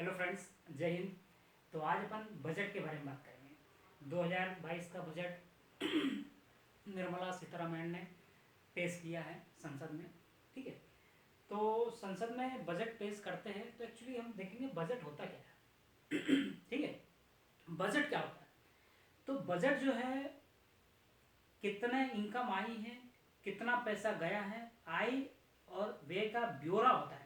Hello friends, जय हिंद। तो आज अपन बजट के बारे में बात करेंगे। 2022 का बजट निर्मला सीतारमण ने पेश किया है संसद में। ठीक है, तो संसद में बजट पेश करते हैं तो एक्चुअली हम देखेंगे बजट होता क्या है। ठीक है, बजट क्या होता है? तो बजट जो है कितने इनकम आई है, कितना पैसा गया है, आय और व्यय का ब्यौरा होता है।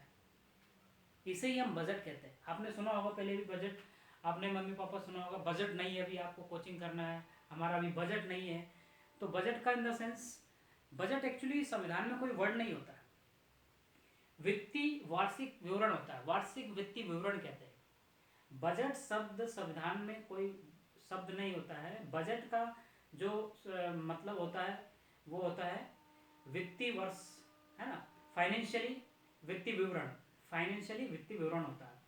इसे ही हम बजट कहते हैं। आपने सुना होगा पहले भी बजट, आपने मम्मी पापा सुना होगा बजट नहीं है, अभी आपको कोचिंग करना है, हमारा अभी बजट नहीं है। तो बजट का in the sense, budget actually संविधान में कोई वर्ड नहीं होता है, वित्तीय वार्षिक विवरण होता है, वार्षिक वित्तीय विवरण कहते हैं। बजट शब्द संविधान में कोई शब्द नहीं होता है। बजट का जो मतलब होता है वो होता है वित्तीय वर्ष, है ना, फाइनेंशियली वित्तीय विवरण, फाइनेंशियली वित्तीय विवरण होता है।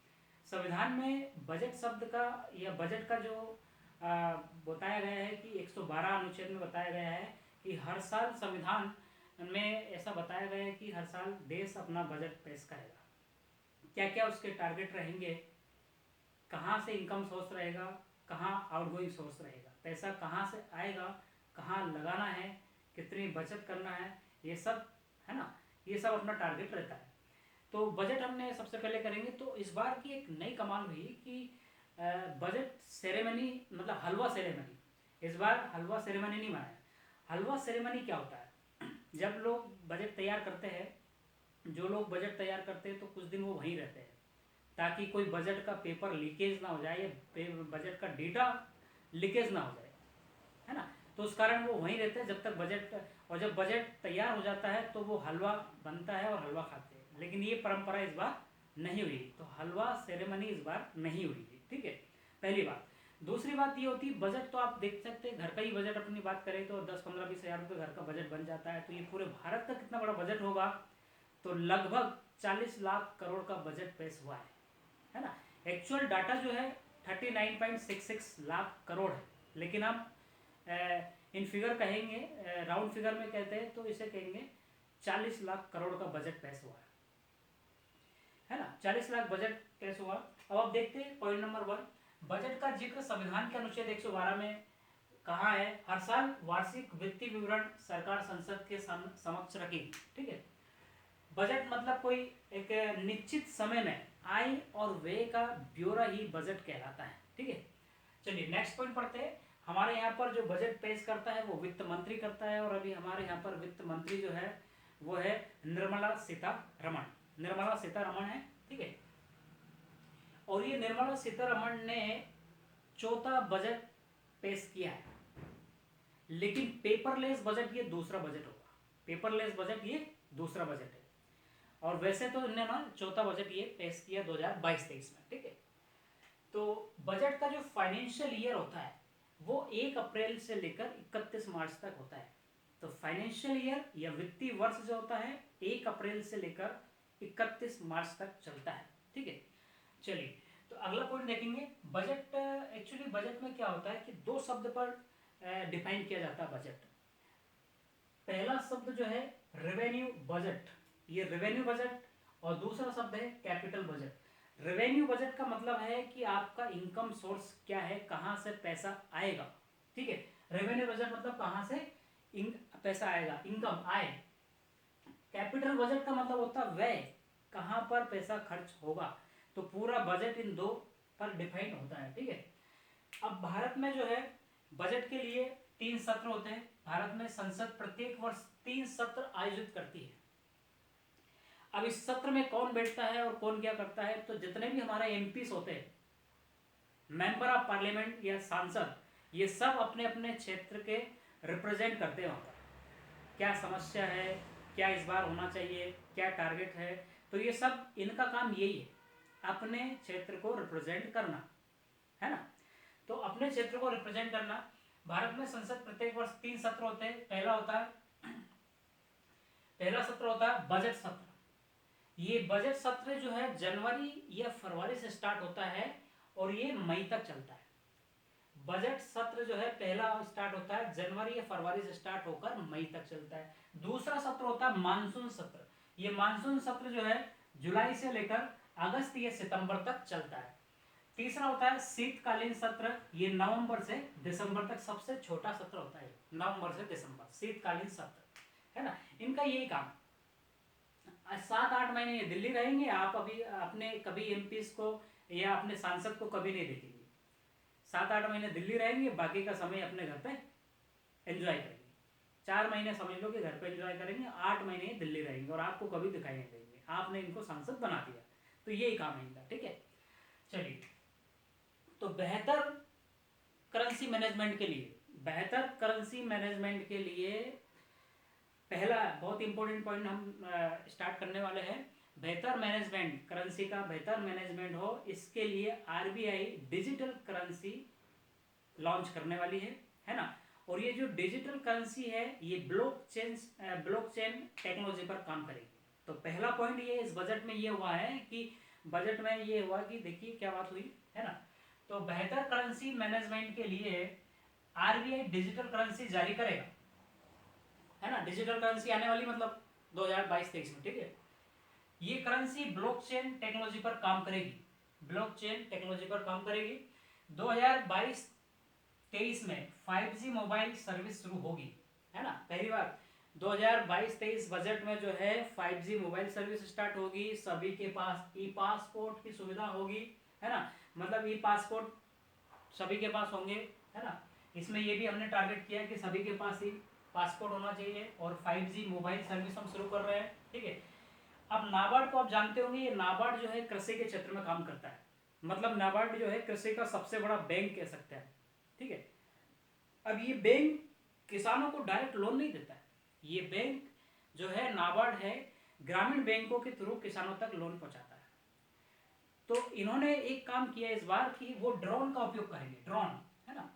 संविधान में बजट शब्द का या बजट का जो बताया गया है कि 112 अनुच्छेद में बताया गया है कि हर साल संविधान में ऐसा बताया गया है कि हर साल देश अपना बजट पेश करेगा। क्या क्या उसके टारगेट रहेंगे, कहाँ से इनकम सोर्स रहेगा, कहाँ आउटगोइंग सोर्स रहेगा, पैसा कहाँ से आएगा, कहाँ लगाना है, कितनी बचत करना है, ये सब, है ना, ये सब अपना टारगेट रहता है। तो बजट हमने सबसे पहले करेंगे। तो इस बार की एक नई कमाल हुई कि बजट सेरेमनी, मतलब हलवा सेरेमनी, इस बार हलवा सेरेमनी नहीं मनाया। हलवा सेरेमनी क्या होता है? जब लोग बजट तैयार करते हैं, जो लोग बजट तैयार करते हैं तो कुछ दिन वो वहीं रहते हैं ताकि कोई बजट का पेपर लीकेज ना हो जाए या बजट का डेटा लीकेज ना हो जाए, है ना। तो उस कारण वो वहीं रहते हैं जब तक बजट, और जब बजट तैयार हो जाता है तो वो हलवा बनता है और हलवा खाते हैं। लेकिन ये परंपरा इस बार नहीं हुई, तो हलवा सेरेमनी इस बार नहीं हुई थी। ठीक है, पहली बात। दूसरी बात ये होती है, बजट तो आप देख सकते हैं, घर का ही बजट अपनी बात करें तो 10-15-20 हज़ार रुपये घर का बजट बन जाता है। तो ये पूरे भारत का कितना बड़ा बजट होगा? तो लगभग 40 लाख करोड़ का बजट पेश हुआ है ना। एक्चुअल डाटा जो है 39.66 लाख करोड़ है, लेकिन आप इन फिगर कहेंगे, राउंड फिगर में कहते हैं तो इसे कहेंगे 40 लाख करोड़ का बजट पेश हुआ है ना। 40 लाख बजट पेश हुआ। अब आप देखते हैं पॉइंट नंबर 1, बजट का जिक्र संविधान के अनुच्छेद 112 में कहा है, हर साल वार्षिक वित्तीय विवरण सरकार संसद के समक्ष रखेगी। ठीक है, बजट मतलब कोई एक निश्चित समय में आय और व्यय का ब्यौरा ही बजट कहलाता है। ठीक है, चलिए नेक्स्ट पॉइंट पढ़ते हैं। हमारे यहाँ पर जो बजट पेश करता है वो वित्त मंत्री करता है, और अभी हमारे यहाँ पर वित्त मंत्री जो है वो है निर्मला सीतारमण। निर्मला सीतारमण है। ठीक है, और ये निर्मला सीतारमण ने चौथा बजट पेश किया है, लेकिन पेपरलेस बजट ये दूसरा बजट होगा। पेपरलेस बजट ये दूसरा बजट है, और वैसे तो इन्होंने ना चौथा बजट ये पेश किया 2022-23 में। ठीक है, तो बजट का जो फाइनेंशियल ईयर होता है वो 1 अप्रैल से लेकर 31 मार्च तक होता है। तो फाइनेंशियल ईयर या वित्तीय वर्ष जो होता है 1 अप्रैल से लेकर 31 मार्च तक चलता है। ठीक है, चलिए तो अगला पॉइंट देखेंगे। बजट, एक्चुअली बजट में क्या होता है कि दो शब्द पर डिफाइन किया जाता है बजट। पहला शब्द जो है रेवेन्यू बजट, ये रेवेन्यू बजट, और दूसरा शब्द है कैपिटल बजट। रेवेन्यू बजट का मतलब है कि आपका इनकम सोर्स क्या है, कहां से पैसा आएगा। ठीक है, रेवेन्यू बजट मतलब कहां से पैसा आएगा, इनकम, आय। कैपिटल बजट का मतलब होता है व्यय, कहां पर पैसा खर्च होगा। तो पूरा बजट इन दो पर डिफाइन होता है। ठीक है, अब भारत में जो है बजट के लिए 3 सत्र होते हैं। भारत में संसद प्रत्येक वर्ष 3 सत्र आयोजित करती है। अब इस सत्र में कौन बैठता है और कौन क्या करता है? तो जितने भी हमारे एमपीस होते हैं, मेंबर ऑफ पार्लियामेंट या सांसद, ये सब अपने अपने क्षेत्र के रिप्रेजेंट करते हैं। वहाँ पर क्या समस्या है, क्या इस बार होना चाहिए, क्या टारगेट है, तो ये सब इनका काम यही है, अपने क्षेत्र को रिप्रेजेंट करना, है ना। तो अपने क्षेत्र को रिप्रेजेंट करना। भारत में संसद प्रत्येक वर्ष 3 सत्र होते हैं। पहला सत्र होता है बजट सत्र। ये बजट सत्र जो है जनवरी या फरवरी से स्टार्ट होता है और ये मई तक चलता है। बजट सत्र जो है पहला स्टार्ट होता है जनवरी या फरवरी से स्टार्ट होकर मई तक चलता है। दूसरा सत्र होता है मानसून सत्र। ये मानसून सत्र जो है जुलाई से लेकर अगस्त या सितंबर तक चलता है। तीसरा होता है शीतकालीन सत्र, ये नवंबर से दिसंबर तक सबसे छोटा सत्र होता है, नवंबर से दिसंबर शीतकालीन सत्र, है ना। इनका यही काम, 7-8 महीने ये दिल्ली रहेंगे, आप अभी अपने कभी एमपीज को या अपने सांसद को कभी नहीं देखेंगे। 7-8 महीने दिल्ली रहेंगे, बाकी का समय अपने घर पे एंजॉय करेंगे। 4 महीने समझ लो कि घर पे एंजॉय करेंगे, 8 महीने दिल्ली रहेंगे और आपको कभी दिखाई नहीं देंगे, आपने इनको सांसद बना दिया। तो यही काम है इनका, ठीक है। चलिए, तो बेहतर करेंसी मैनेजमेंट के लिए, बेहतर करेंसी मैनेजमेंट के लिए पहला बहुत इंपॉर्टेंट पॉइंट हम स्टार्ट करने वाले हैं। बेहतर मैनेजमेंट, करेंसी का बेहतर मैनेजमेंट हो, इसके लिए आरबीआई डिजिटल करेंसी लॉन्च करने वाली है ना। और ये जो डिजिटल करेंसी है ये ब्लॉकचेन टेक्नोलॉजी पर काम करेगी। तो पहला पॉइंट ये इस बजट में ये हुआ है कि बजट में ये हुआ कि देखिए क्या बात हुई है ना। तो बेहतर करेंसी मैनेजमेंट के लिए आरबीआई डिजिटल करेंसी जारी करेगा, है ना। डिजिटल करेंसी आने वाली मतलब 2022-23 में, ठीक है। ये करेंसी ब्लॉकचेन टेक्नोलॉजी पर काम करेगी, ब्लॉकचेन टेक्नोलॉजी पर काम करेगी। 2022-23 में 5G मोबाइल सर्विस शुरू होगी, है ना। पहली बार 2022-23 बजट में जो है 5G मोबाइल सर्विस स्टार्ट होगी, सभी के पास ई पासपोर्ट की सुविधा होगी, है ना। मतलब ई पासपोर्ट सभी के पास होंगे, है ना। इसमें ये भी हमने टारगेट किया कि सभी के पास ही पासपोर्ट होना चाहिए और 5G मोबाइल सर्विस हम शुरू कर रहे हैं, ठीक है। अब नाबार्ड को आप जानते होंगे, ये नाबार्ड जो है कृषि के क्षेत्र में काम करता है, मतलब नाबार्ड जो है कृषि का सबसे बड़ा बैंक कह सकते हैं, ठीक है। अब ये बैंक किसानों को डायरेक्ट लोन नहीं देता है, ये बैंक जो है नाबार्ड है ग्रामीण बैंकों के थ्रू किसानों तक लोन पहुंचाता है। तो इन्होंने एक काम किया इस बार कि वो ड्रोन का उपयोग करेंगे, ड्रोन, है ना।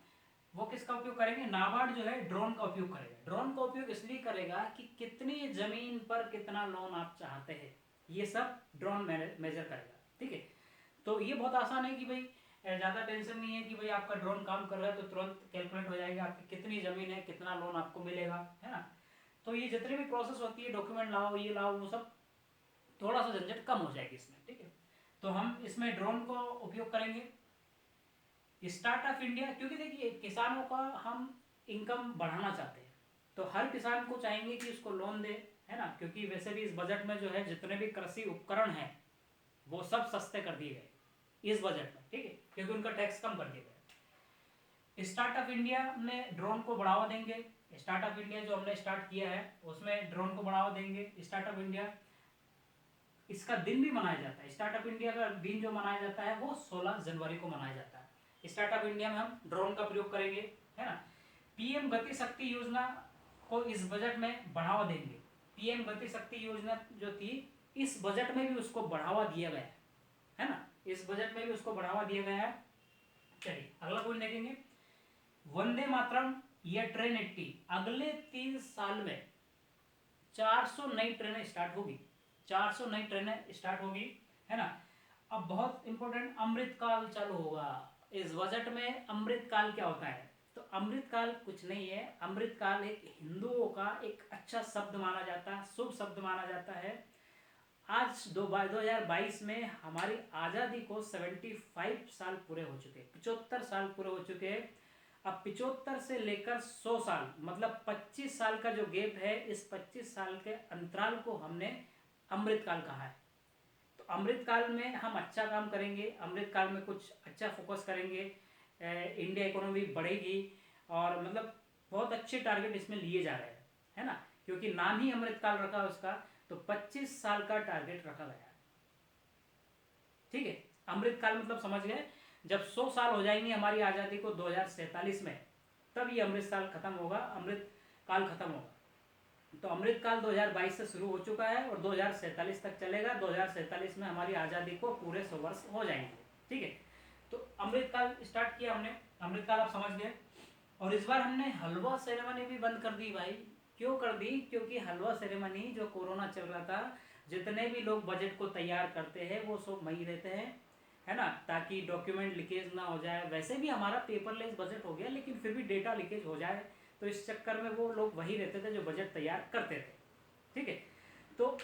वो किसका उपयोग करेंगे, नाबार्ड जो है ड्रोन का उपयोग करेगा। ड्रोन का उपयोग इसलिए करेगा कि कितनी जमीन पर कितना लोन आप चाहते हैं, ये सब ड्रोन मेजर करेगा, ठीक है। तो ये बहुत आसान है कि भाई ज़्यादा टेंशन नहीं है कि भाई आपका ड्रोन काम कर रहा है तो तुरंत कैलकुलेट हो जाएगा आपकी कितनी ज़मीन है, कितना लोन आपको मिलेगा, है ना। तो ये जितनी भी प्रोसेस होती है, डॉक्यूमेंट लाओ ये लाओ, वो सब थोड़ा सा झंझट कम हो जाएगी इसमें, ठीक है। तो हम इसमें ड्रोन को उपयोग करेंगे। स्टार्टअप इंडिया, क्योंकि देखिए किसानों का हम इनकम बढ़ाना चाहते हैं, तो हर किसान को चाहेंगे कि उसको लोन दे, है ना। क्योंकि वैसे भी इस बजट में जो है जितने भी कृषि उपकरण हैं वो सब सस्ते कर दिए गए इस बजट में, ठीक है, क्योंकि उनका टैक्स कम कर दिया गया। स्टार्टअप इंडिया में ड्रोन को बढ़ावा देंगे, स्टार्टअप इंडिया जो हमने स्टार्ट किया है उसमें ड्रोन को बढ़ावा देंगे। स्टार्टअप इंडिया, इसका दिन भी मनाया जाता है, स्टार्टअप इंडिया का दिन जो मनाया जाता है वो 16 जनवरी को मनाया जाता है। स्टार्टअप इंडिया में हम ड्रोन का प्रयोग करेंगे, है ना। पीएम गति शक्ति योजना को इस बजट में बढ़ावा देंगे। पीएम गति शक्ति योजना जो थी इस बजट में भी उसको बढ़ावा दिया गया है ना, इस बजट में भी उसको बढ़ावा दिया गया है। चलिए अगला पॉइंट देखेंगे, वंदे मातरम या ट्रेन 80, अगले 3 साल में 400 नई ट्रेनें स्टार्ट होगी, 400 नई ट्रेनें स्टार्ट होगी, है ना। अब बहुत इंपॉर्टेंट, अमृतकाल चालू होगा इस बजट में। अमृतकाल क्या होता है, तो अमृतकाल कुछ नहीं है, अमृतकाल एक हिंदुओं का एक अच्छा शब्द माना जाता है, शुभ शब्द माना जाता है। आज 2022 में हमारी आज़ादी को 75 साल पूरे हो चुके, 75 साल पूरे हो चुके हैं। अब 75 से लेकर 100 साल मतलब 25 साल का जो गैप है, इस 25 साल के अंतराल को हमने अमृतकाल कहा है। तो अमृतकाल में हम अच्छा काम करेंगे, अमृतकाल में कुछ अच्छा फोकस करेंगे, इंडिया इकोनॉमी बढ़ेगी और मतलब बहुत अच्छे टारगेट इसमें लिए जा रहे हैं, है ना। क्योंकि नाम ही अमृतकाल रखा है उसका, तो 25 साल का टारगेट रखा गया है, ठीक है। अमृतकाल मतलब समझ गए, जब 100 साल हो जाएंगे हमारी आज़ादी को 2047 में, तब ये अमृतकाल खत्म होगा, अमृतकाल खत्म होगा। तो अमृतकाल 2022 से शुरू हो चुका है और 2047 तक चलेगा। 2047 में हमारी आज़ादी को पूरे 100 वर्ष हो जाएंगे, ठीक है। तो अमृतकाल स्टार्ट किया हमने, अमृतकाल आप समझ गए। और इस बार हमने हलवा सेरेमनी भी बंद कर दी भाई। क्यों कर दी, क्योंकि हलवा सेरेमनी जो कोरोना चल रहा था, जितने भी लोग बजट को तैयार करते हैं वो सब वहीं रहते हैं, है ना, ताकि डॉक्यूमेंट लीकेज ना हो जाए। वैसे भी हमारा पेपरलेस बजट हो गया, लेकिन फिर भी डेटा लीकेज हो जाए, तो इस चक्कर में वो लोग वही रहते थे जो बजट तैयार करते थे, ठीक है। तो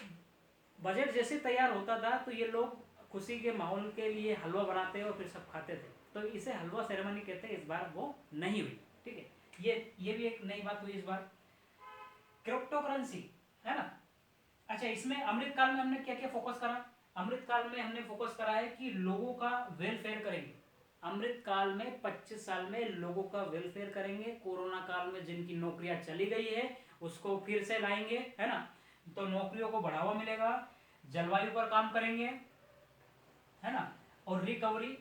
बजट जैसे तैयार होता था तो ये लोग खुशी के माहौल के लिए हलवा बनाते और फिर सब खाते थे, तो इसे हलवा सेरेमनी कहते हैं। इस बार वो नहीं हुई, ठीक है। ये भी एक नई बात हुई इस बार। क्रिप्टो करेंसी, है ना। अच्छा, इसमें अमृतकाल में हमने क्या क्या फोकस करा? अमृतकाल में हमने फोकस करा है कि लोगों का वेलफेयर करेंगे। अमृतकाल में 25 साल में लोगों का वेलफेयर करेंगे। कोरोना काल में जिनकी नौकरियां चली गई है उसको फिर से लाएंगे, है ना। तो नौकरियों को बढ़ावा मिलेगा, जलवायु पर काम करेंगे, है ना, और रिकवरी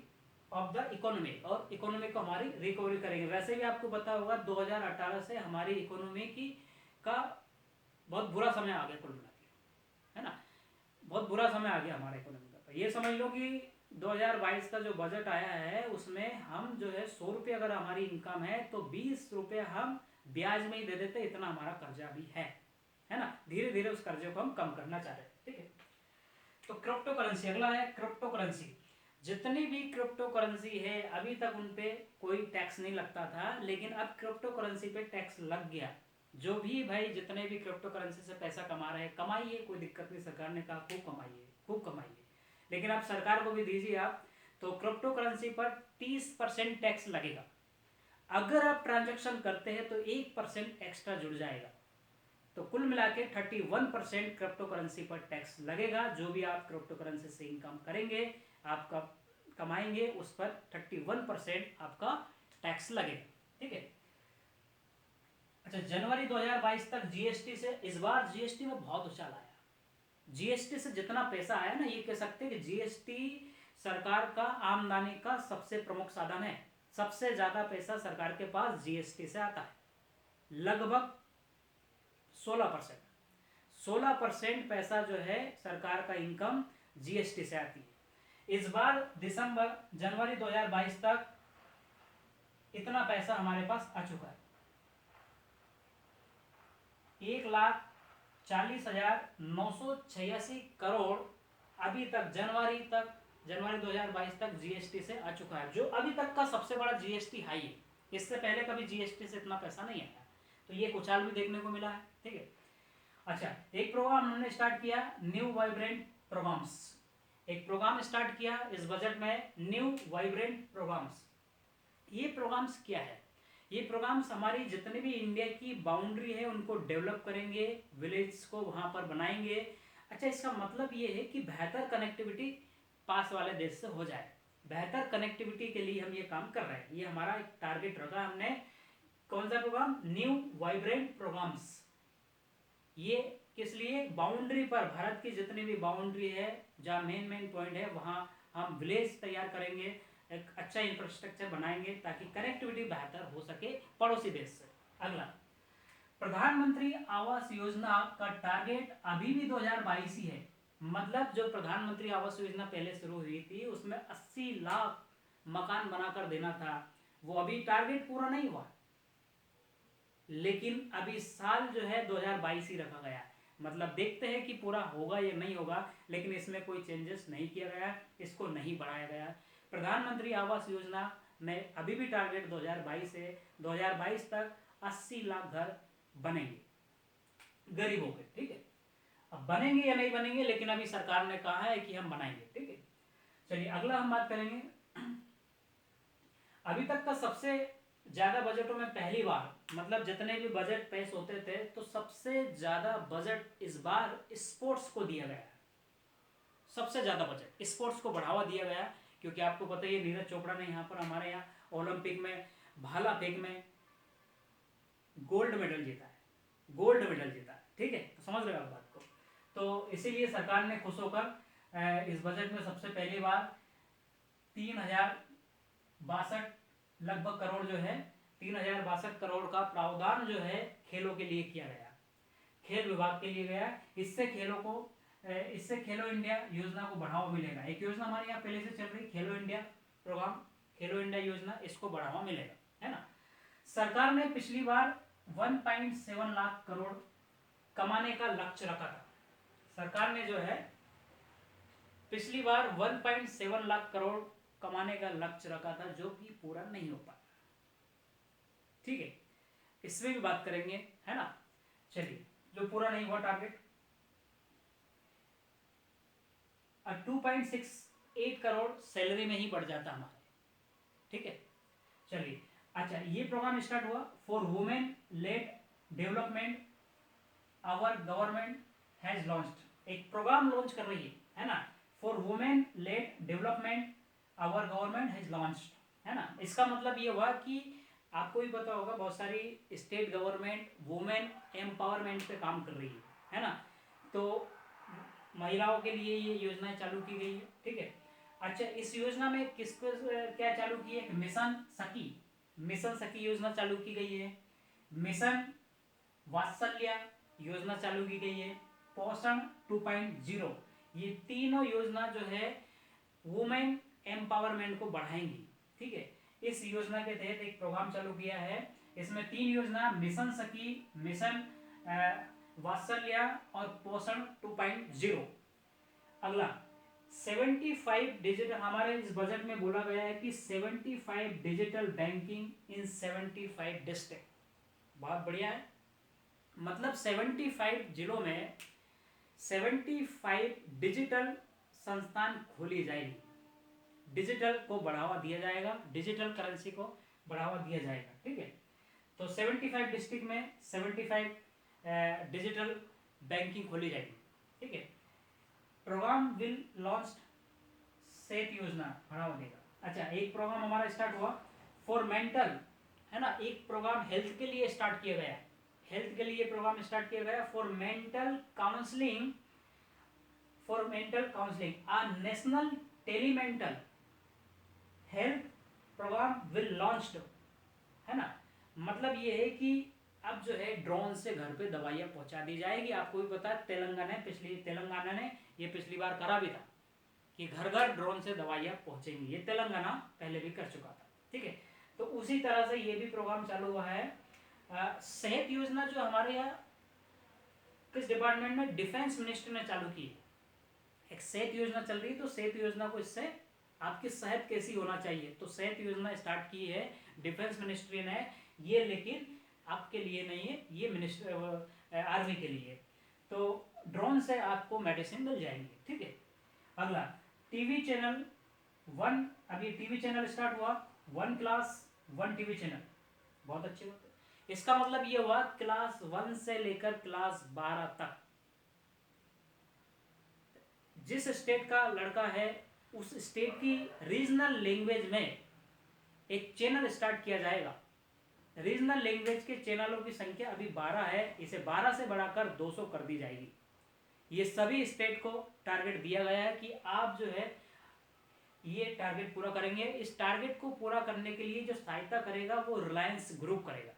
ऑफ द इकोनॉमी, और इकोनॉमी को हमारी रिकवरी करेंगे। वैसे भी आपको पता होगा 2018 से हमारी इकोनॉमी की का बहुत बुरा समय आ गया कुल मिला के, है ना। बहुत बुरा समय आ गया हमारे इकोनॉमी का। तो ये समझ लो कि 2022 का जो बजट आया है उसमें हम जो है 100 रुपये अगर हमारी इनकम है तो 20 रुपये हम ब्याज में ही दे देते, इतना हमारा कर्जा भी है ना। धीरे धीरे उस कर्जे को हम कम करना चाह रहे हैं, ठीक है। तो क्रिप्टो करेंसी, अगला है क्रिप्टो करेंसी। जितनी भी क्रिप्टो करेंसी है अभी तक उन पे कोई टैक्स नहीं लगता था, लेकिन अब क्रिप्टो करेंसी पे टैक्स लग गया। जो भी भाई जितने भी क्रिप्टो करेंसी से पैसा कमा रहे हैं, कमाइए, कोई दिक्कत नहीं। सरकार ने कहा खूब कमाइए, खूब कमाइए, लेकिन आप सरकार को भी दीजिए आप। तो क्रिप्टो करेंसी पर 30% टैक्स लगेगा। अगर आप ट्रांजैक्शन करते हैं तो 1% एक्स्ट्रा जुड़ जाएगा। तो कुल मिला के 31% क्रिप्टो करेंसी पर टैक्स लगेगा। जो भी आप क्रिप्टो करेंसी से इनकम करेंगे, आपका कमाएंगे, उस पर 31% आपका टैक्स लगेगा, ठीक है। अच्छा, जनवरी 2022 तक जीएसटी से, इस बार जीएसटी में बहुत उछाल आया। जीएसटी से जितना पैसा आया ना, ये कह सकते हैं कि जीएसटी सरकार का आमदनी का सबसे प्रमुख साधन है। सबसे ज्यादा पैसा सरकार के पास जीएसटी से आता है, लगभग 16% पैसा जो है सरकार का इनकम जीएसटी से आती है। इस बार जनवरी 2022 तक इतना पैसा हमारे पास आ चुका है, 1,40,986 करोड़ अभी तक जनवरी 2022 तक जीएसटी से आ चुका है, जो अभी तक का सबसे बड़ा जीएसटी हाई है। इससे पहले कभी जीएसटी से इतना पैसा नहीं आया, तो ये उछाल भी देखने को मिला है, ठीक है। अच्छा, एक प्रोग्राम हमने स्टार्ट किया, न्यू वाइब्रेंट प्रोग्राम्स। एक प्रोग्राम स्टार्ट किया इस बजट में, न्यू वाइब्रेंट प्रोग्राम्स। ये प्रोग्राम्स क्या है? ये प्रोग्राम्स हमारी जितने भी इंडिया की बाउंड्री है उनको डेवलप करेंगे, विलेज को वहां पर बनाएंगे। अच्छा, इसका मतलब ये है कि बेहतर कनेक्टिविटी पास वाले देश से हो जाए। बेहतर कनेक्टिविटी के लिए हम ये काम कर रहे हैं, ये हमारा एक टारगेट रखा हमने। कौन सा प्रोग्राम? New vibrant programmes. ये किस लिए? बाउंड्री पर, भारत की जितनी भी बाउंड्री है, जहाँ मेन पॉइंट है, वहां हम विलेज तैयार करेंगे, एक अच्छा इंफ्रास्ट्रक्चर बनाएंगे ताकि कनेक्टिविटी बेहतर हो सके पड़ोसी देश से। अगला, प्रधानमंत्री आवास योजना का टारगेट अभी भी 2022 ही है। मतलब जो प्रधानमंत्री आवास योजना पहले शुरू हुई थी उसमें 80 लाख मकान बनाकर देना था, वो अभी टारगेट पूरा नहीं हुआ, लेकिन अभी साल जो है 2022 ही रखा गया है। मतलब देखते हैं कि पूरा होगा या नहीं होगा, लेकिन इसमें कोई चेंजेस नहीं किया गया, इसको नहीं बढ़ाया गया। प्रधानमंत्री आवास योजना में अभी भी टारगेट 2022 है, 2022 तक 80 लाख घर बनेंगे गरीबों के, ठीक है। अब बनेंगे या नहीं बनेंगे, लेकिन अभी सरकार ने कहा है कि हम बनाएंगे, ठीक है। चलिए अगला हम बात करेंगे, अभी तक का सबसे ज्यादा बजटों में पहली बार, मतलब जितने भी बजट पेश होते थे तो सबसे ज्यादा बजट इस बार स्पोर्ट्स को दिया गया है। सबसे ज्यादा बजट स्पोर्ट्स को बढ़ावा दिया गया, क्योंकि आपको पता ही है नीरज चोपड़ा ने यहाँ पर हमारे यहाँ ओलंपिक में भाला फेंक में गोल्ड मेडल जीता है, ठीक है। तो समझ रहे हो आप बात को। तो इसीलिए सरकार ने खुश होकर इस बजट में सबसे पहली बार 3,062 लगभग करोड़ जो है, 3,062 करोड़ का प्रावधान जो है खेलों के लिए किया गया, खेल विभाग के लिए गया। इससे खेलो इंडिया योजना को बढ़ावा मिलेगा। एक योजना हमारे यहाँ पहले से चल रही, खेलो इंडिया प्रोग्राम, खेलो इंडिया योजना, इसको बढ़ावा मिलेगा, है ना। सरकार ने पिछली बार 1.7 लाख करोड़ कमाने का लक्ष्य रखा था। सरकार ने जो है पिछली बार 1.7 लाख करोड़ कमाने का लक्ष्य रखा था, जो कि पूरा नहीं हो पाया, ठीक है। इसमें भी बात करेंगे, है ना। चलिए, जो पूरा नहीं हुआ टारगेट, 2.6 8 करोड़ सैलरी में ही बढ़ जाता हमारे, ठीक है। चलिए, अच्छा ये प्रोग्राम स्टार्ट हुआ for women led development our government has launched, एक प्रोग्राम लॉन्च कर रही है ना, for women led development our government has launched, है ना। इसका मतलब ये हुआ कि आपको भी पता होगा बहुत सारी स्टेट गवर्नमेंट वुमेन एम्पावरमेंट पे काम कर रही है ना, तो महिलाओं के लिए ये योजनाएं चालू की गई है, ठीक है। अच्छा, इस योजना में किसको क्या चालू की है, मिशन सखी, मिशन सखी योजना चालू की गई है, मिशन वात्सल्य योजना चालू की गई है, पोषण 2.0, ये तीनों योजना जो है वुमेन एम्पावरमेंट को बढ़ाएंगी, ठीक है। इस योजना के तहत एक प्रोग्राम चालू किया है, इसमें 3 योजना मिशन सखी, मिशन वात्सल्य और पोषण 2.0। अगला 75 डिजिटल, हमारे इस बजट में बोला गया है कि 75 डिजिटल बैंकिंग इन 75 डिस्ट्रिक्ट, बहुत बढ़िया है। मतलब 75 जिलों में 75 डिजिटल संस्थान खोली जाएगी, डिजिटल को बढ़ावा दिया जाएगा, डिजिटल करेंसी को बढ़ावा दिया जाएगा, ठीक है। तो 75 डिस्ट्रिक्ट में 75 डिजिटल बैंकिंग खोली जाएगी, ठीक है। प्रोग्राम विल लॉन्च सेत योजना बढ़ावा देगा। अच्छा, एक प्रोग्राम हमारा स्टार्ट हुआ फॉर मेंटल, है ना, एक प्रोग्राम हेल्थ के लिए स्टार्ट किया गया, हेल्थ के लिए प्रोग्राम स्टार्ट किया गया for mental counselling, for mental counselling a national telemental health programme will launched, है ना। मतलब ये है कि अब जो है ड्रोन से घर पे दवाइयाँ पहुंचा दी जाएगी। आपको भी पता है तेलंगाना ने ये पिछली बार करा भी था कि घर घर ड्रोन से दवाइयाँ पहुंचेंगी, ये तेलंगाना पहले भी कर चुका था, ठीक है। तो उसी तरह से ये भी प्रोग्राम चालू हुआ है। सेहत योजना जो हमारे यहाँ किस डिपार्टमेंट में, डिफेंस मिनिस्टर ने चालू की है, एक सेहत योजना चल रही है, तो सेहत योजना को इससे आपकी सेहत कैसी होना चाहिए, तो सेहत योजना स्टार्ट की है डिफेंस मिनिस्ट्री ने, ये लेकिन आपके लिए नहीं है, ये मिनिस्टर आर्मी के लिए, तो ड्रोन से आपको मेडिसिन मिल जाएंगे, ठीक है। अगला टीवी चैनल 1, अभी टीवी चैनल स्टार्ट हुआ, 1 क्लास 1 टीवी चैनल, बहुत अच्छी बात है। इसका मतलब ये हुआ क्लास 1 से लेकर क्लास 12 तक जिस स्टेट का लड़का है उस स्टेट की रीजनल लैंग्वेज में एक चैनल स्टार्ट किया जाएगा। रीजनल लैंग्वेज के चैनलों की संख्या अभी 12 है, इसे 12 से बढ़ाकर 200 कर दी जाएगी। ये सभी स्टेट को टारगेट दिया गया है कि आप जो है ये टारगेट पूरा करेंगे। इस टारगेट को पूरा करने के लिए जो सहायता करेगा वो रिलायंस ग्रुप करेगा।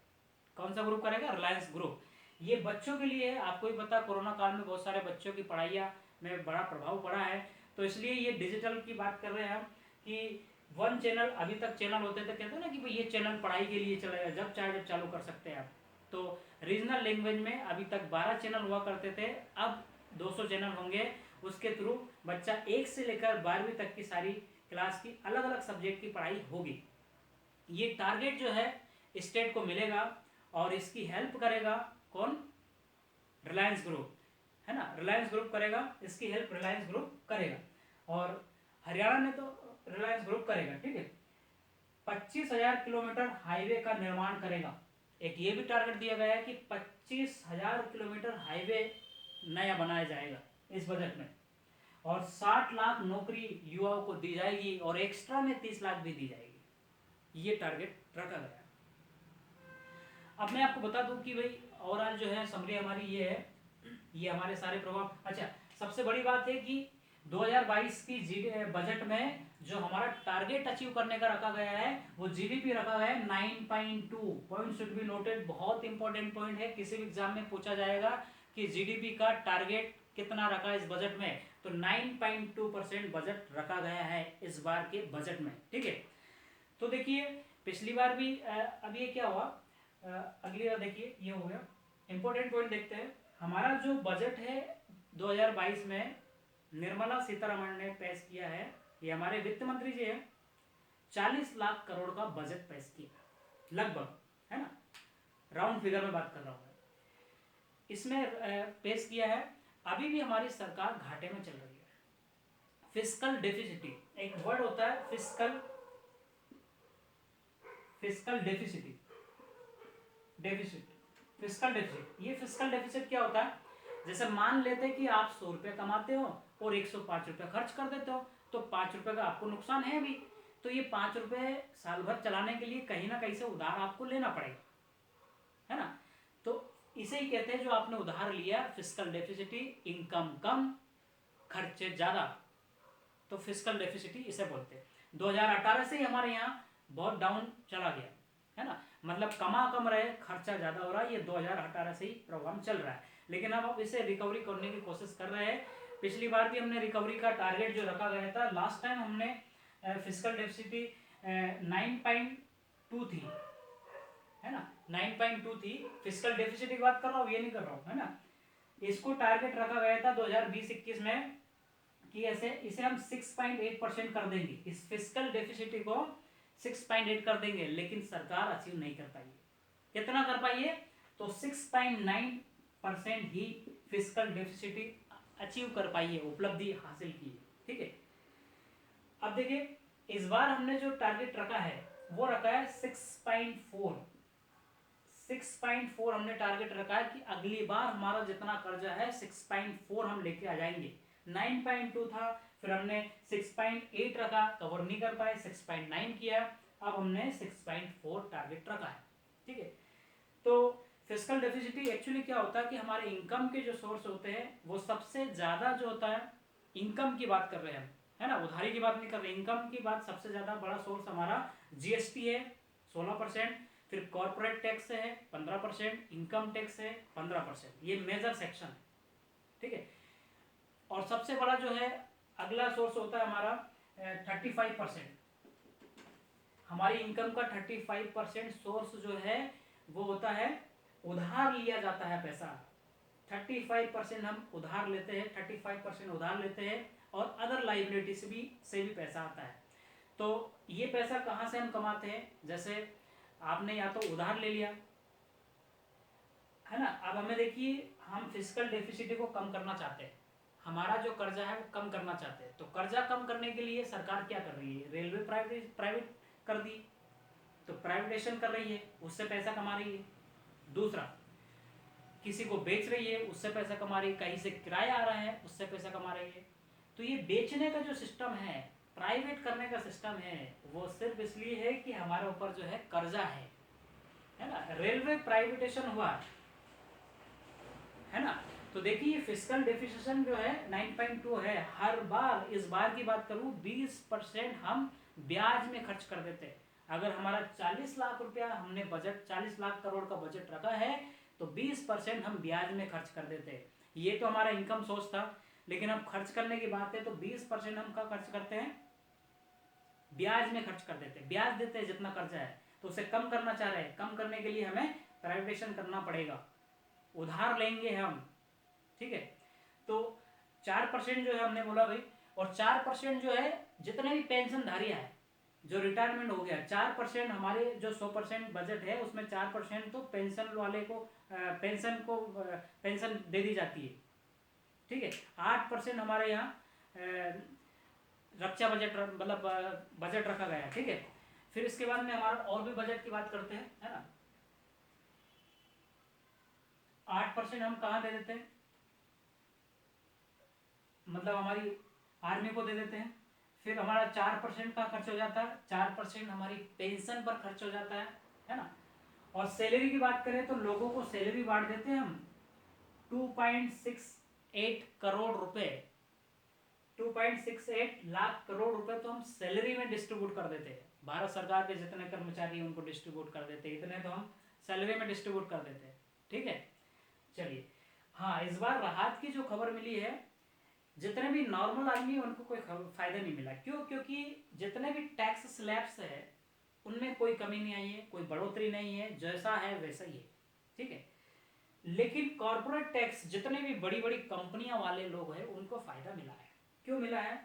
कौन सा ग्रुप करेगा? रिलायंस ग्रुप। ये बच्चों के लिए है, आपको भी पता कोरोना काल में बहुत सारे बच्चों की पढ़ाइयाँ में बड़ा प्रभाव पड़ा है, तो इसलिए ये डिजिटल की बात कर रहे हैं हम कि 1 चैनल, अभी तक चैनल होते थे, कहते हैं ना कि भाई ये चैनल पढ़ाई के लिए चलेगा, जब चाहे जब चालू कर सकते हैं आप। तो रीजनल लैंग्वेज में अभी तक 12 चैनल हुआ करते थे, अब 200 चैनल होंगे। उसके थ्रू बच्चा 1 से लेकर 12वीं तक की सारी क्लास की अलग अलग सब्जेक्ट की पढ़ाई होगी। ये टारगेट जो है स्टेट को मिलेगा और इसकी हेल्प करेगा कौन? रिलायंस ग्रुप, है ना, रिलायंस ग्रुप करेगा, इसकी हेल्प रिलायंस ग्रुप करेगा। और हरियाणा में तो रिलायंस ग्रुप करेगा, ठीक है। 25,000 किलोमीटर हाईवे का निर्माण करेगा। एक ये भी टारगेट दिया गया है कि 25,000 किलोमीटर हाईवे नया बनाया जाएगा इस बजट में, और 60 लाख नौकरी युवाओं को दी जाएगी और एक्स्ट्रा में 30 लाख भी दी जाएगी। ये टारगेट रखा गया है। अब मैं आपको बता दूं कि भाई ओवरऑल जो है समरी हमारी ये है, ये हमारे सारे प्रोग्राम। अच्छा, सबसे बड़ी बात है कि 2022 की बजट में जो हमारा टारगेट अचीव करने का रखा गया है वो जीडीपी रखा गया है 9.2। पॉइंट शुड बी नोटेड, बहुत इंपॉर्टेंट पॉइंट है, किसी भी एग्जाम में पूछा जाएगा कि जीडीपी का टारगेट कितना रखा है इस बजट में, तो 9.2% बजट रखा गया है इस बार के बजट में, ठीक है। तो देखिए पिछली बार भी अब ये क्या हुआ, अगली बार देखिए ये हो गया। इंपॉर्टेंट पॉइंट देखते हैं, हमारा जो बजट है 2022 में निर्मला सीतारमण ने पेश किया है, ये हमारे वित्त मंत्री जी है, 40 लाख करोड़ का बजट पेश किया लगभग, है ना, राउंड फिगर में बात कर रहा हूं मैं, इसमें पेश किया है। अभी भी हमारी सरकार घाटे में चल रही है, फिस्कल डेफिसिटी, एक वर्ड होता है फिस्कल डेफिसिटी, फिस्कल डेफिसिट। ये फिस्कल डेफिसिट क्या होता है, जैसे मान लेते हैं कि आप 100 रुपये कमाते हो और 105 रुपये खर्च कर देते हो, तो 5 रुपये का आपको नुकसान है भी। तो ये 5 रुपये साल भर चलाने के लिए कहीं ना कहीं से उधार आपको लेना पड़ेगा, है ना। तो इसे ही कहते हैं, जो आपने उधार लिया फिस्कल डेफिसिटी, इनकम कम खर्चे ज्यादा, तो फिस्कल डेफिसिटी इसे बोलते हैं। 2018 से ही हमारे यहाँ बहुत डाउन चला गया, है ना, मतलब कमा कम रहे, खर्चा ज्यादा हो रहा है, ये 2018 से ही प्रॉब्लम चल रहा है। लेकिन अब इसे रिकवरी करने की कोशिश कर रहे हैं। पिछली बार भी हमने रिकवरी का टारगेट जो रखा गया था, लास्ट टाइम हमने फिस्कल डेफिसिटी 9.2 थी, है ना, 9.2 थी। फिस्कल डेफिसिटी की बात कर रहा हूँ, ये नहीं कर रहा हूँ, है ना। इसको टारगेट रखा गया था 2020-21 में कि ऐसे इसे हम 6.8% कर देंगे, इस फिस्कल डेफिसिटी को 6.8 कर देंगे, लेकिन सरकार अचीव नहीं कर पाई। कितना कर पाई है, तो 6.9% ही फिस्कल डेफिसिटी अचीव कर पाई है, उपलब्धि हासिल की है, ठीक है। अब देखिए, इस बार हमने जो टारगेट रखा है वो रखा है 6.4 हमने टारगेट रखा है कि अगली बार हमारा जितना कर्जा है 6.4 हम लेके आ जाएंगे। 9.2 था, फिर हमने 6.8 रखा, कवर नहीं कर पाए, 6.9 किया, अब हमने 6.4 टारगेट रखा है, ठीक है। तो फिस्कल डेफिसिटी एक्चुअली क्या होता है कि हमारे इनकम के जो सोर्स होते हैं वो सबसे ज्यादा जो होता है, इनकम की बात कर रहे हैं हम, है ना, उधारी की बात नहीं कर रहे, इनकम की बात। सबसे ज्यादा बड़ा सोर्स हमारा जीएसटी है 16%, फिर कॉर्पोरेट टैक्स है 15%, इनकम टैक्स है 15%, ये मेजर सेक्शन है, ठीक है। और सबसे बड़ा जो है अगला सोर्स होता है हमारा 35%, हमारी इनकम का 35% सोर्स जो है वो होता है उधार लिया जाता है पैसा। 35% हम उधार लेते हैं, 35% उधार लेते हैं, और अदर लाइबिलिटी से भी पैसा आता है। तो ये पैसा कहाँ से हम कमाते हैं, जैसे आपने या तो उधार ले लिया, है ना। अब हमें देखिए, हम फिस्कल डेफिसिटी को कम करना चाहते हैं, हमारा जो कर्जा है वो कम करना चाहते हैं। तो कर्जा कम करने के लिए सरकार क्या कर रही है, रेलवे प्राइवेट कर दी, तो प्राइवेटेशन कर रही है, उससे पैसा कमा रही है। दूसरा, किसी को बेच रही है, उससे पैसा कमा रही है। कहीं से किराया आ रहा है, उससे पैसा कमा रही है। तो ये बेचने का जो सिस्टम है, प्राइवेट करने का सिस्टम है, वो सिर्फ इसलिए है कि हमारे ऊपर जो है कर्जा है ना। रेलवे प्राइवेटेशन हुआ, है ना। तो देखिए, फिस्कल डेफिसिशन जो है 9.2 है। हर बार, इस बार की बात करूं, 20% हम ब्याज में खर्च कर देते हैं। अगर हमारा 40 लाख रुपया, हमने बजट 40 लाख करोड़ का बजट रखा है, तो 20% हम ब्याज में खर्च कर देते हैं। ये तो हमारा इनकम सोर्स था, लेकिन अब खर्च करने की बात है तो 20% हम क्या खर्च करते हैं, ब्याज में खर्च कर देते हैं। ब्याज देते हैं जितना कर्जा है, तो उसे कम करना चाह रहे हैं। कम करने के लिए हमें प्राइवेटेशन करना पड़ेगा, उधार लेंगे हम, ठीक है। तो 4% जो है हमने बोला भाई, और 4% जो है जितने भी पेंशन धारियां है, जो रिटायरमेंट हो गया, 4% हमारे जो 100% बजट है उसमें 4% तो पेंशन वाले को पेंशन दे दी जाती है, ठीक है। 8% हमारे यहाँ रक्षा बजट, मतलब बजट रखा गया है, ठीक है। फिर इसके बाद में हमारा और भी बजट की बात करते हैं, है ना। 8% हम कहाँ दे देते हैं, मतलब हमारी आर्मी को दे देते हैं। फिर हमारा 4% का खर्च हो जाता है, 4% हमारी पेंशन पर खर्च हो जाता है ना। और सैलरी की बात करें तो लोगों को सैलरी बांट देते हैं हम 2.68 करोड़ रुपए, 2.68 लाख करोड़ रुपए तो हम सैलरी में डिस्ट्रीब्यूट कर देते हैं। भारत सरकार के जितने कर्मचारी हैं उनको डिस्ट्रीब्यूट कर देते हैं, इतने तो हम सैलरी में डिस्ट्रीब्यूट कर देते हैं, ठीक है। चलिए, हाँ, इस बार राहत की जो खबर मिली है, जितने भी नॉर्मल आदमी है उनको कोई फायदा नहीं मिला। क्यों? क्योंकि जितने भी टैक्स स्लैब्स है उनमें कोई कमी नहीं आई है, कोई बढ़ोतरी नहीं है, जैसा है वैसा ही है, ठीक है। लेकिन कॉर्पोरेट टैक्स, जितने भी बड़ी बड़ी कंपनियां वाले लोग हैं उनको फायदा मिला है। क्यों मिला है?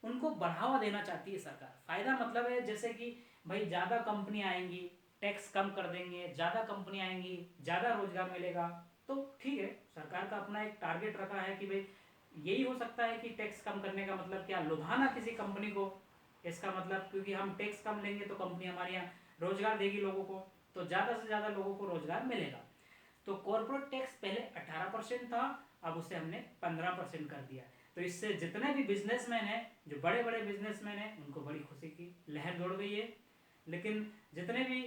उनको बढ़ावा देना चाहती है सरकार। फायदा मतलब है जैसे कि भाई ज़्यादा कंपनी आएंगी, टैक्स कम कर देंगे, ज़्यादा कंपनी आएंगी, ज़्यादा रोजगार मिलेगा, तो ठीक है। सरकार का अपना एक टारगेट रखा है कि भाई यही हो सकता है कि टैक्स कम करने का मतलब क्या, लुभाना किसी कंपनी को, इसका मतलब क्योंकि हम टैक्स कम लेंगे तो कंपनी हमारे यहाँ रोजगार देगी लोगों को, तो ज़्यादा से ज़्यादा लोगों को रोजगार मिलेगा। तो कॉर्पोरेट टैक्स पहले 18% था, अब उसे हमने 15% कर दिया। तो इससे जितने भी बिजनेसमैन हैं, जो बड़े बड़े बिजनेसमैन हैं, उनको बड़ी खुशी की लहर दौड़ गई है। लेकिन जितने भी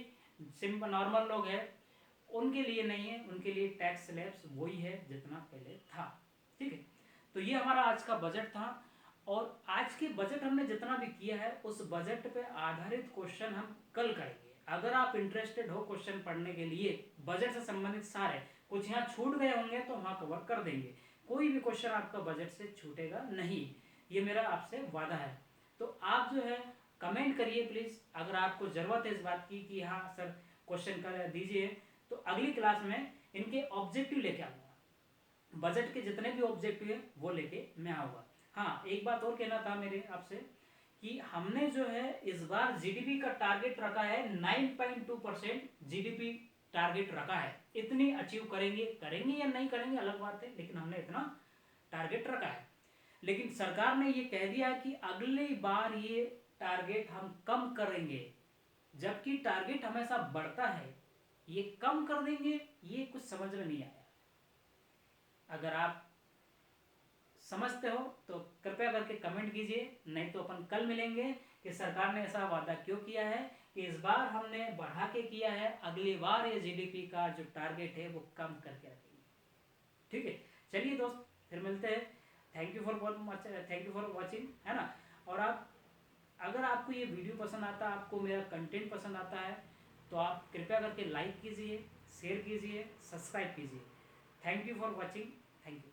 सिंपल नॉर्मल लोग हैं उनके लिए नहीं है, उनके लिए टैक्स स्लैब्स वही है जितना पहले था। ठीक है, तो ये हमारा आज का बजट था। और आज के बजट हमने जितना भी किया है उस बजट पे आधारित क्वेश्चन हम कल करेंगे। अगर आप इंटरेस्टेड हो क्वेश्चन पढ़ने के लिए बजट से संबंधित सारे, कुछ यहाँ छूट गए होंगे तो वहाँ कवर कर देंगे, कोई भी क्वेश्चन आपका बजट से छूटेगा नहीं, ये मेरा आपसे वादा है। तो आप जो है कमेंट करिए प्लीज़, अगर आपको ज़रूरत है इस बात की कि हाँ सर क्वेश्चन कर दीजिए, तो अगली क्लास में इनके ऑब्जेक्टिव लेके आऊँगा, बजट के जितने भी ऑब्जेक्टिव है वो लेके मैं आऊँगा। हाँ, एक बात और कहना था मेरे आपसे कि हमने जो है इस बार जीडीपी का टारगेट रखा है 9.2% जीडीपी टारगेट रखा है। इतनी अचीव करेंगे, करेंगे या नहीं करेंगे अलग बात है, लेकिन हमने इतना टारगेट रखा है। लेकिन सरकार ने ये कह दिया कि अगली बार ये टारगेट हम कम करेंगे, जबकि टारगेट हमेशा बढ़ता है, ये कम कर देंगे, ये कुछ समझ में नहीं आया। अगर आप समझते हो तो कृपया करके कमेंट कीजिए, नहीं तो अपन कल मिलेंगे कि सरकार ने ऐसा वादा क्यों किया है कि इस बार हमने बढ़ा के किया है, अगली बार ये जीडीपी का जो टारगेट है वो कम करके रखेंगे। ठीक है, चलिए दोस्त फिर मिलते हैं। थैंक यू फॉर वॉचिंग, है ना। और आप अगर आपको ये वीडियो पसंद आता है, आपको मेरा कंटेंट पसंद आता है, तो आप कृपया करके लाइक कीजिए, शेयर कीजिए, सब्सक्राइब कीजिए। Thank you for watching, thank you.